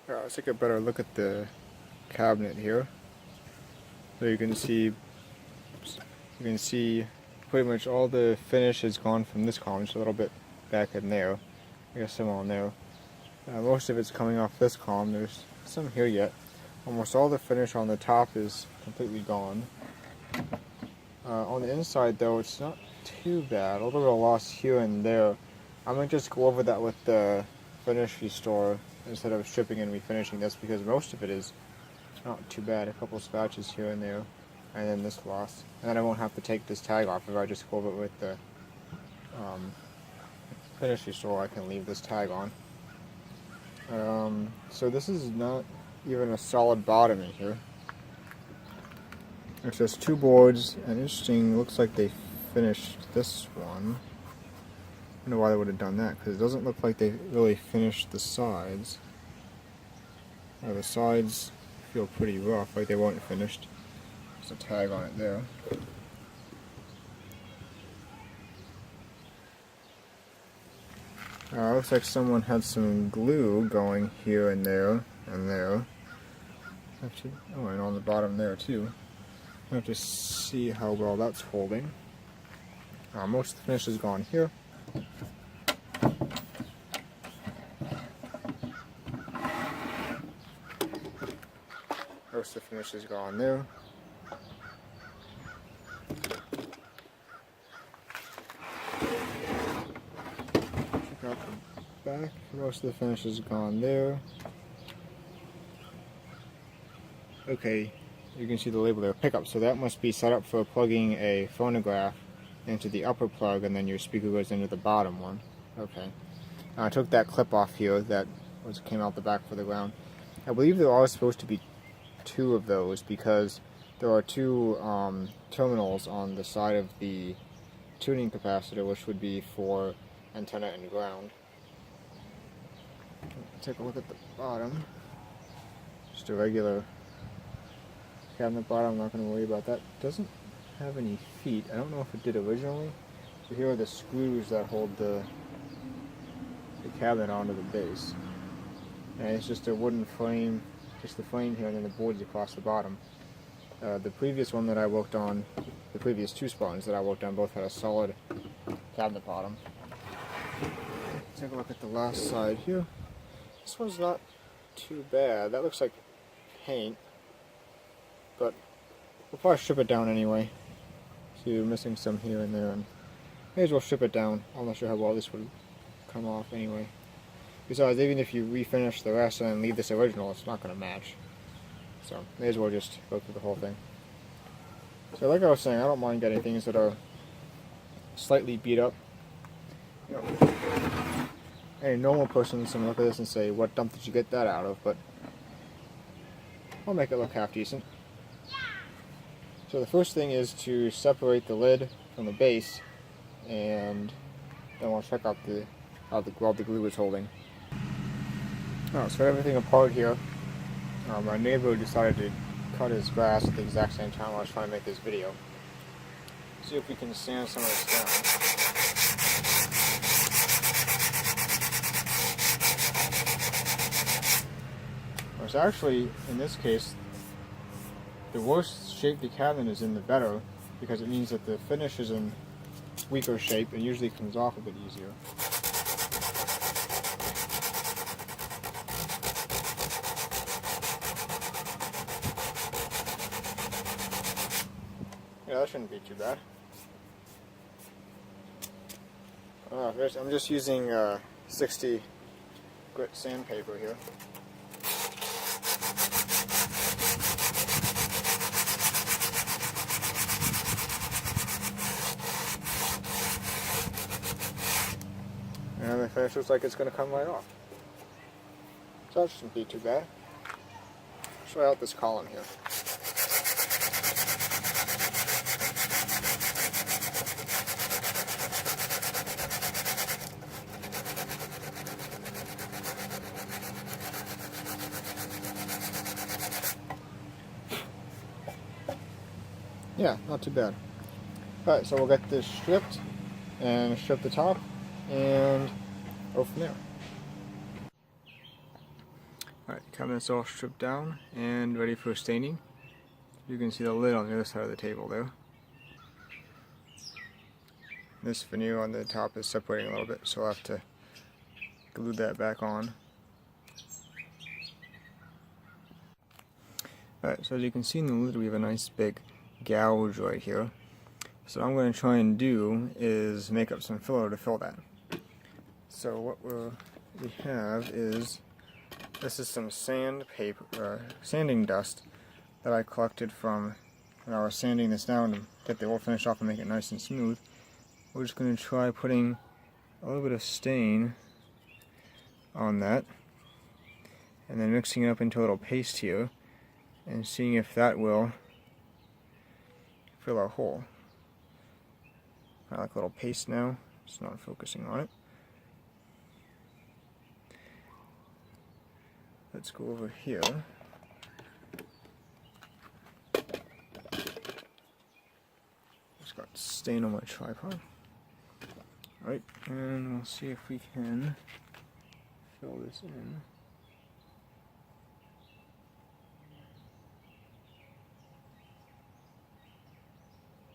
Let's take a better look at the cabinet here. So you can see pretty much all the finish is gone from this column, just a little bit back in there. I guess some on there. Most of it's coming off this column. There's some here yet. Almost all the finish on the top is completely gone. On the inside though, it's not too bad. A little bit of loss here and there. I'm going to just go over that with the finish restore instead of stripping and refinishing this, because most of it is not too bad. A couple scratches here and there, and then this loss. And then I won't have to take this tag off if I just go over it with the finish restore. I can leave this tag on. So this is not even a solid bottom in here. It's just two boards, and interesting, looks like they finished this one. I don't know why they would have done that, because it doesn't look like they really finished the sides. The sides feel pretty rough, like they weren't finished. There's a tag on it there. Looks like someone had some glue going here and there and there. Actually, oh, and on the bottom there too. I have to see how well that's holding. Most of the finish is gone here. Most of the finish is gone there. Check out the back. Most of the finish is gone there. Okay, you can see the label there, pickup. So that must be set up for plugging a phonograph into the upper plug, and then your speaker goes into the bottom one. Okay. I took that clip off here that came out the back for the ground. I believe there are supposed to be two of those, because there are two terminals on the side of the tuning capacitor, which would be for antenna and ground. Take a look at the bottom. Just a regular cabinet bottom. I'm not going to worry about that. It doesn't have any feet. I don't know if it did originally. So here are the screws that hold the cabinet onto the base. And it's just a wooden frame, just the frame here, and then the boards across the bottom. The previous one that I worked on, the previous two Spartans that I worked on, both had a solid cabinet bottom. Take a look at the last side here. This one's not too bad. That looks like paint, but we'll probably strip it down anyway. See, we're missing some here and there, and may as well strip it down. I'm not sure how well this would come off anyway. Besides, even if you refinish the rest and then leave this original, it's not going to match. So, may as well just go through the whole thing. So, like I was saying, I don't mind getting things that are slightly beat up. You know, any normal person can look at this and say, what dump did you get that out of? But I'll make it look half decent. So the first thing is to separate the lid from the base, and then we'll check out how the glue is holding. So everything apart here. My neighbor decided to cut his grass at the exact same time I was trying to make this video. See if we can sand some of this down. It's actually, in this case, the worse shape the cabinet is in, the better, because it means that the finish is in weaker shape and usually comes off a bit easier. Yeah, that shouldn't be too bad. I'm just using 60 grit sandpaper here. And the finish looks like it's going to come right off. So that shouldn't be too bad. Try out this column here. Yeah, not too bad. Alright, so we'll get this stripped and strip the top and go from there. Alright, cabinet's all stripped down and ready for staining. You can see the lid on the other side of the table there. This veneer on the top is separating a little bit, so I'll have to glue that back on. Alright, so as you can see in the lid, we have a nice big gouge right here. So what I'm going to try and do is make up some filler to fill that. So what we have is, this is some sanding dust that I collected from when I was sanding this down to get the old finish off and make it nice and smooth. We're just going to try putting a little bit of stain on that, and then mixing it up into a little paste here, and seeing if that will fill our hole. I like a little paste now, it's not focusing on it. Let's go over here. Just got stain on my tripod. Alright, and we'll see if we can fill this in.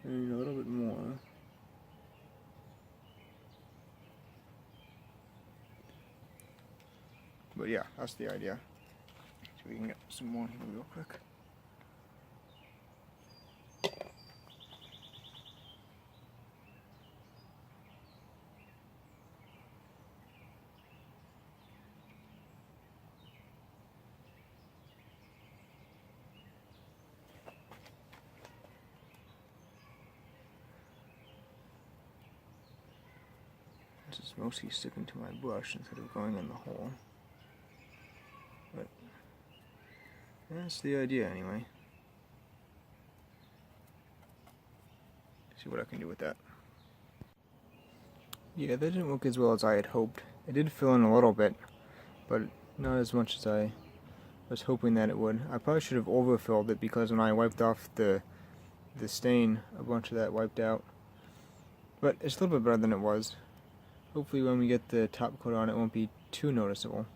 And a little bit more. But yeah, that's the idea. So we can get some more here real quick. This is mostly sticking to my brush instead of going in the hole. But that's the idea anyway. See what I can do with that. Yeah, that didn't work as well as I had hoped. It did fill in a little bit, but not as much as I was hoping that it would. I probably should have overfilled it, because when I wiped off the stain, a bunch of that wiped out. But it's a little bit better than it was. Hopefully when we get the top coat on, it won't be too noticeable,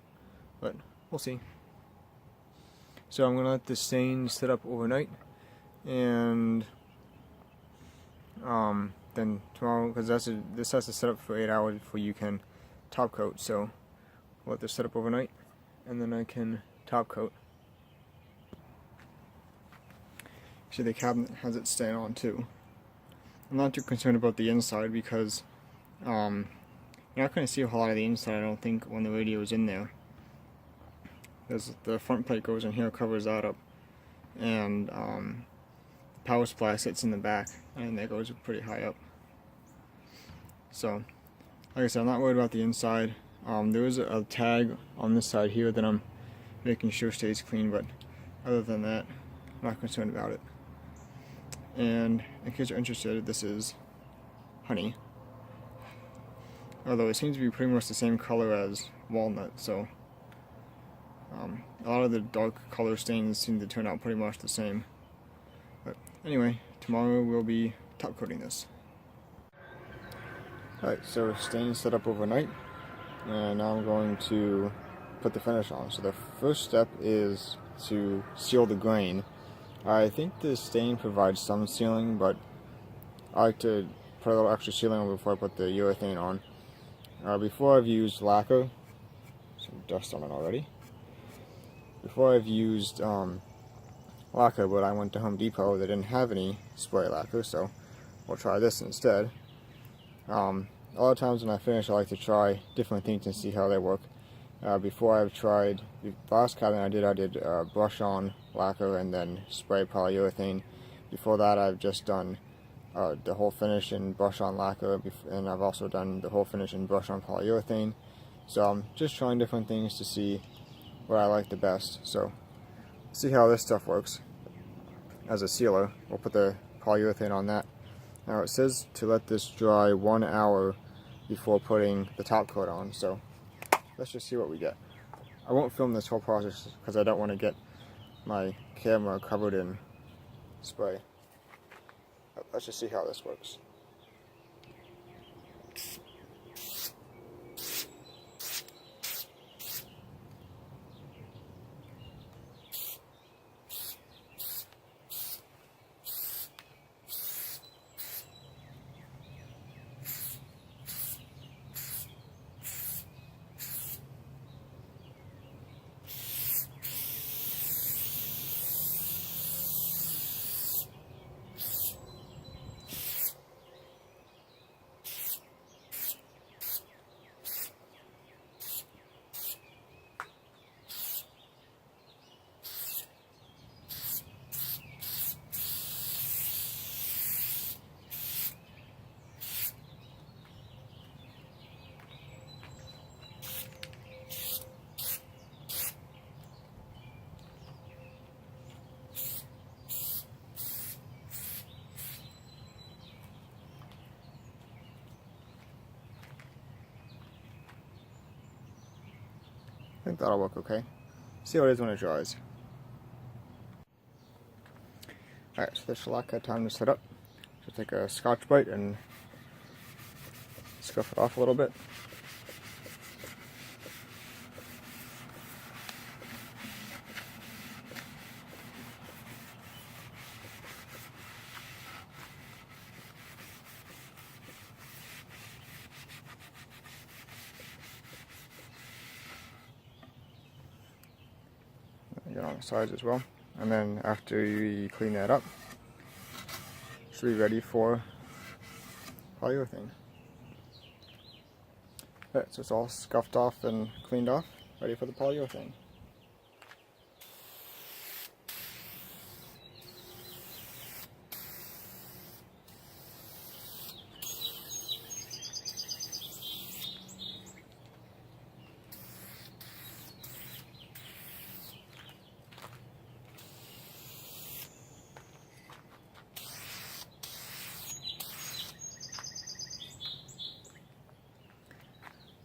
but we'll see. So I'm going to let the stain sit up overnight, and then tomorrow, because this has to sit up for 8 hours before you can top coat, so I'll let this sit up overnight, and then I can top coat. See, the cabinet has its stain on too. I'm not too concerned about the inside, because you're not going to see a whole lot of the inside, I don't think, when the radio is in there. Because the front plate goes in here, covers that up, and the power supply sits in the back, and that goes pretty high up. So, like I said, I'm not worried about the inside. There is a tag on this side here that I'm making sure stays clean, but other than that, I'm not concerned about it. And in case you're interested, this is honey. Although it seems to be pretty much the same color as walnut, so a lot of the dark color stains seem to turn out pretty much the same. But anyway, tomorrow we'll be top coating this. Alright, so stain set up overnight, and now I'm going to put the finish on. So the first step is to seal the grain. I think the stain provides some sealing, but I like to put a little extra sealing on before I put the urethane on. Before I've used lacquer, some dust on it already. Before I've used lacquer, but I went to Home Depot, they didn't have any spray lacquer, so we'll try this instead. A lot of times when I finish, I like to try different things and see how they work. Before I've tried, the last cabinet I did brush on lacquer and then spray polyurethane. Before that, I've just done the whole finish and brush on lacquer, and I've also done the whole finish and brush on polyurethane. So I'm just trying different things to see what I like the best. So see how this stuff works as a sealer. We'll put the polyurethane on that. Now it says to let this dry 1 hour before putting the top coat on, so let's just see what we get. I won't film this whole process because I don't want to get my camera covered in spray. Let's just see how this works. think that'll work okay. See how it is when it dries. Alright, so the shellac had time to set up. So take a Scotch-Brite and scuff it off a little bit. Get on the sides as well, and then after you clean that up, it should be ready for polyurethane. Okay, so it's all scuffed off and cleaned off, ready for the polyurethane.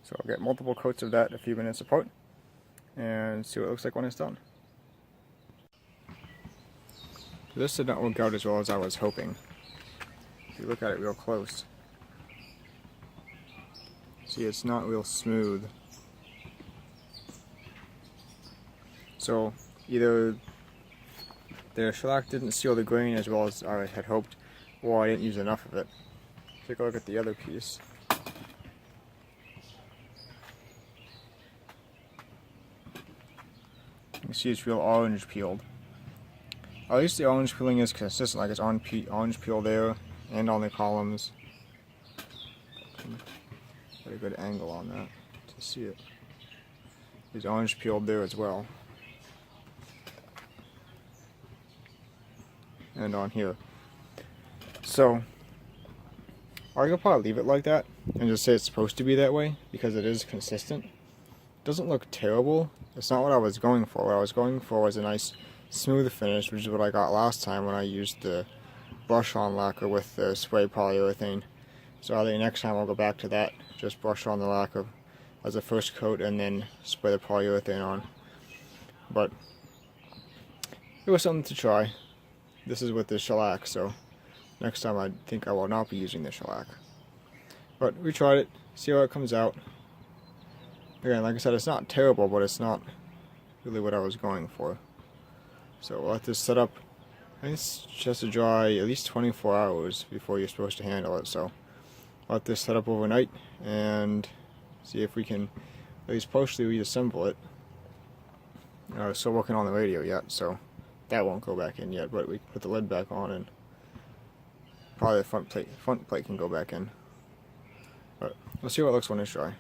So I'll get multiple coats of that a few minutes apart and see what it looks like when it's done. This did not work out as well as I was hoping. If you look at it real close, see it's not real smooth. So either the shellac didn't seal the grain as well as I had hoped, or I didn't use enough of it. Take a look at the other piece. You can see it's real orange peeled. At least the orange peeling is consistent, like it's on orange peel there and on the columns. Got a good angle on that to see it. There's orange peeled there as well. And on here. So I could probably leave it like that and just say it's supposed to be that way because it is consistent. It doesn't look terrible. It's not what I was going for. What I was going for was a nice smooth finish, which is what I got last time when I used the brush on lacquer with the spray polyurethane. So I think next time I'll go back to that, just brush on the lacquer as a first coat and then spray the polyurethane on. But it was something to try. This is with the shellac, so next time I think I will not be using the shellac. But we tried it, see how it comes out. Again, like I said, it's not terrible, but it's not really what I was going for. So we'll let this set up. I think it's just to dry at least 24 hours before you're supposed to handle it. So I'll let this set up overnight and see if we can at least partially reassemble it. We're still working on the radio yet, so that won't go back in yet. But we can put the lid back on, and probably the front plate can go back in. But we'll see how it looks when it's dry.